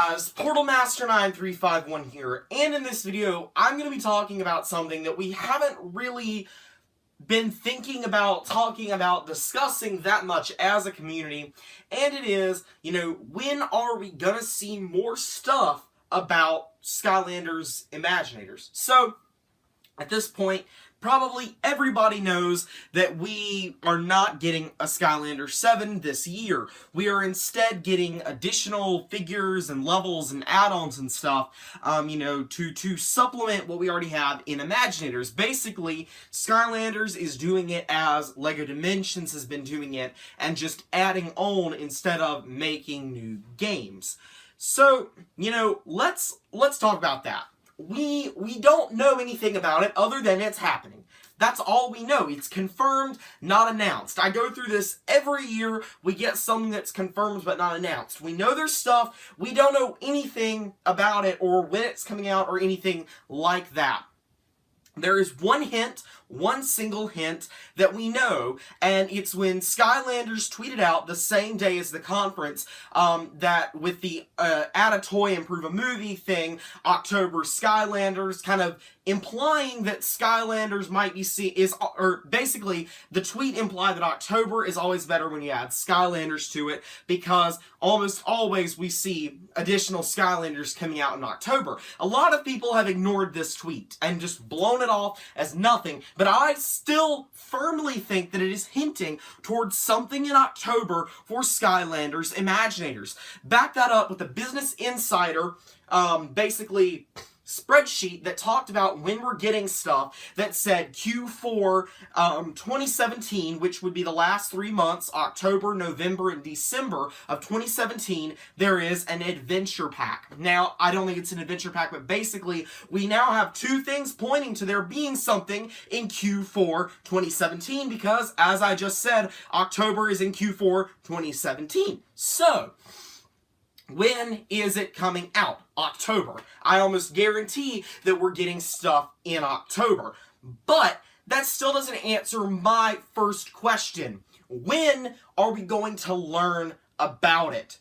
guys, PortalMaster9351 here, and in this video, I'm going to be talking about something that we haven't really been thinking about, talking about, discussing that much as a community, and it is, when are we going to see more stuff about Skylanders Imaginators? So, at this point, probably everybody knows that we are not getting a Skylanders 7 this year. We are instead getting additional figures and levels and add-ons and stuff, to supplement what we already have in Imaginators. Basically, Skylanders is doing it as LEGO Dimensions has been doing it, and just adding on instead of making new games. So, let's talk about that. We don't know anything about it other than it's happening. That's all we know. It's confirmed, not announced. I go through this every year. We get something that's confirmed but not announced. We know there's stuff. We don't know anything about it or when it's coming out or anything like that. There is one hint, one single hint that we know, and it's when Skylanders tweeted out the same day as the conference that with the add a toy, improve a movie thing, October Skylanders, kind of implying that Skylanders might be basically the tweet implied that October is always better when you add Skylanders to it, because almost always we see additional Skylanders coming out in October. A lot of people have ignored this tweet and just blown it off as nothing, but I still firmly think that it is hinting towards something in October for Skylanders Imaginators. Back that up with a Business Insider, basically spreadsheet that talked about when we're getting stuff that said Q4 2017, which would be the last 3 months, October, November, and December of 2017, there is an adventure pack. Now, I don't think it's an adventure pack, but basically, we now have two things pointing to there being something in Q4 2017, because, as I just said, October is in Q4 2017. So, when is it coming out? October. I almost guarantee that we're getting stuff in October. But that still doesn't answer my first question. When are we going to learn about it?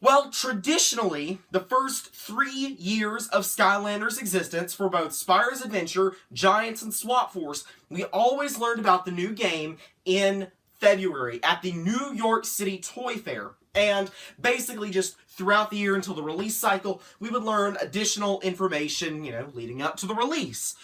Well, traditionally, the first 3 years of Skylanders' existence for both Spyro's Adventure, Giants, and Swap Force, we always learned about the new game in February at the New York City Toy Fair. And basically just throughout the year until the release cycle, we would learn additional information, leading up to the release.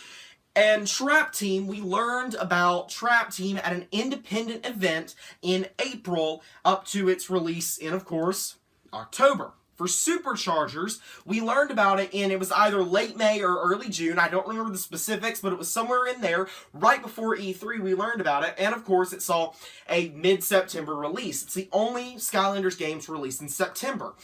And Trap Team, we learned about Trap Team at an independent event in April up to its release in, of course, October. For Superchargers, we learned about it it was either late May or early June. I don't remember the specifics, but it was somewhere in there. Right before E3, we learned about it. And, of course, it saw a mid-September release. It's the only Skylanders game to release in September.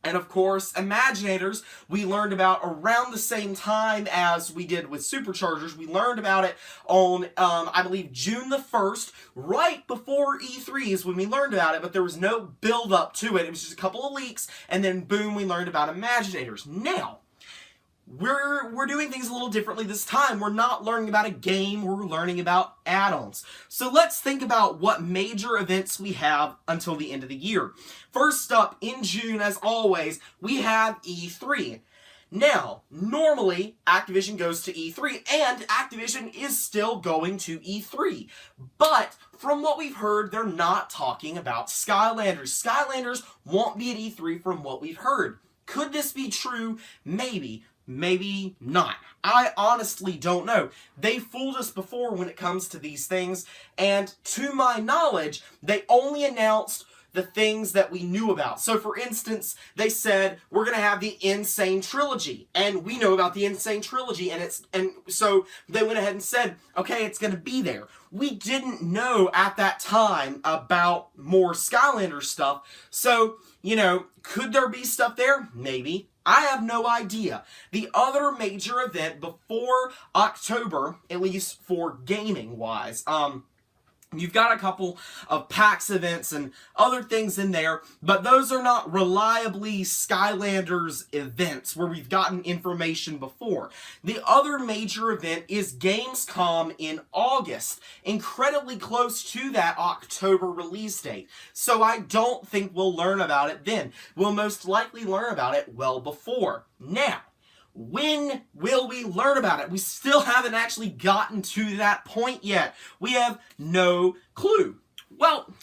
And, of course, Imaginators, we learned about around the same time as we did with Superchargers. We learned about it on, I believe, June the 1st, right before E3 is when we learned about it, but there was no build-up to it. It was just a couple of leaks, and then, boom, we learned about Imaginators. Now, we're doing things a little differently this time. We're not learning about a game, we're learning about add-ons. So let's think about what major events we have until the end of the year. First up, in June, as always, we have E3. Now, normally, Activision goes to E3, and Activision is still going to E3. But, from what we've heard, they're not talking about Skylanders. Skylanders won't be at E3 from what we've heard. Could this be true? Maybe. Maybe not. I honestly don't know. They fooled us before when it comes to these things, and to my knowledge, they only announced the things that we knew about. So, for instance, they said, we're going to have the Insane Trilogy, and we know about the Insane Trilogy, and so they went ahead and said, okay, it's going to be there. We didn't know at that time about more Skylanders stuff, so, could there be stuff there? Maybe. I have no idea. The other major event before October, at least for gaming-wise, You've got a couple of PAX events and other things in there, but those are not reliably Skylanders events where we've gotten information before. The other major event is Gamescom in August, incredibly close to that October release date. So I don't think we'll learn about it then. We'll most likely learn about it well before. Now, when will we learn about it? We still haven't actually gotten to that point yet. We have no clue. Well,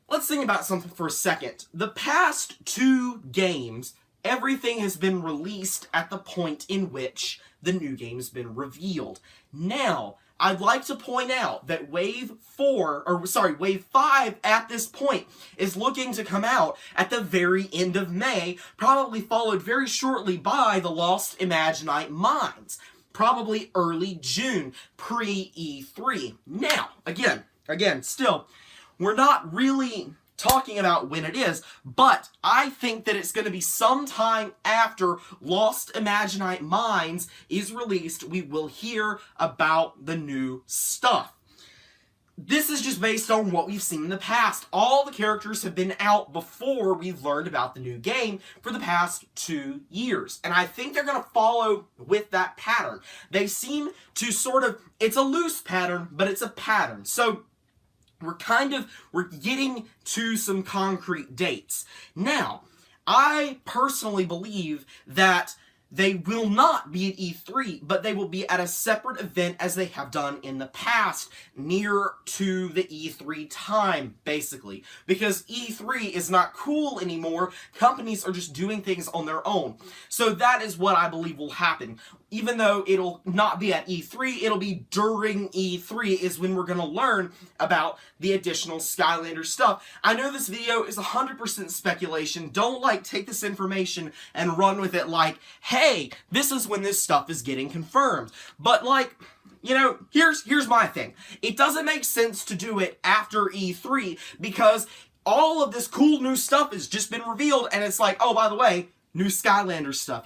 let's think about something for a second. The past 2 games, everything has been released at the point in which the new game has been revealed. Now, I'd like to point out that Wave 5 at this point is looking to come out at the very end of May, probably followed very shortly by the Lost Imaginite Mines, probably early June, pre-E3. Now, again, still, we're not really talking about when it is, but I think that it's going to be sometime after Lost Imaginite Mines is released, we will hear about the new stuff. This is just based on what we've seen in the past. All the characters have been out before we've learned about the new game for the past 2 years. And I think they're going to follow with that pattern. They seem to it's a loose pattern, but it's a pattern. So we're getting to some concrete dates. Now, I personally believe that they will not be at E3, but they will be at a separate event as they have done in the past, near to the E3 time, basically. Because E3 is not cool anymore. Companies are just doing things on their own. So that is what I believe will happen. Even though it'll not be at E3, it'll be during E3 is when we're going to learn about the additional Skylanders stuff. I know this video is 100% speculation. Don't, take this information and run with it like, hey, this is when this stuff is getting confirmed. But, here's my thing. It doesn't make sense to do it after E3 because all of this cool new stuff has just been revealed and it's like, oh, by the way, new Skylanders stuff.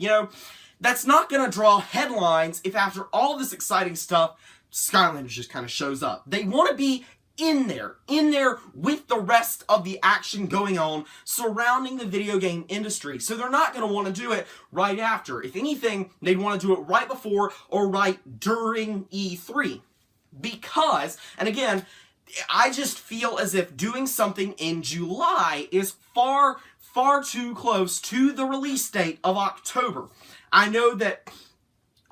That's not going to draw headlines if after all this exciting stuff, Skylanders just kind of shows up. They want to be in there with the rest of the action going on surrounding the video game industry. So they're not going to want to do it right after. If anything, they'd want to do it right before or right during E3. Because, and again, I just feel as if doing something in July is far too close to the release date of October. I know that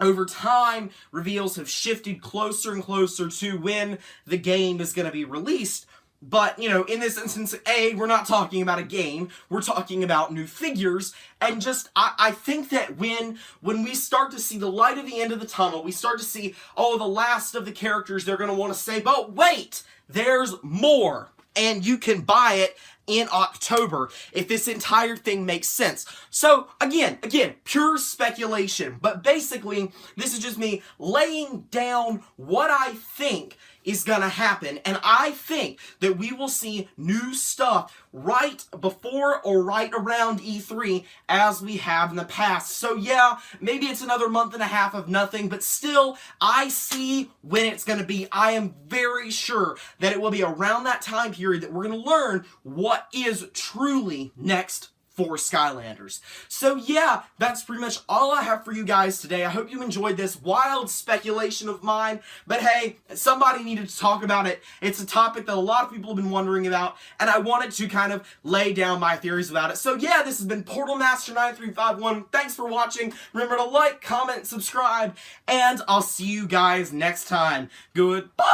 over time, reveals have shifted closer and closer to when the game is going to be released. But, in this instance, we're not talking about a game. We're talking about new figures. And I think that when we start to see the light at the end of the tunnel, we start to see, the last of the characters, they're going to want to say, but wait, there's more. And you can buy it in October if this entire thing makes sense. So again, pure speculation, but basically this is just me laying down what I think is gonna happen, and I think that we will see new stuff right before or right around E3 as we have in the past. So yeah, maybe it's another month and a half of nothing, but still, I see when it's gonna be. I am very sure that it will be around that time period that we're gonna learn what is truly next for Skylanders. So yeah, that's pretty much all I have for you guys today. I hope you enjoyed this wild speculation of mine, but hey, somebody needed to talk about it. It's a topic that a lot of people have been wondering about, and I wanted to kind of lay down my theories about it. So yeah, this has been Portalmaster9351. Thanks for watching. Remember to like, comment, subscribe, and I'll see you guys next time. Goodbye!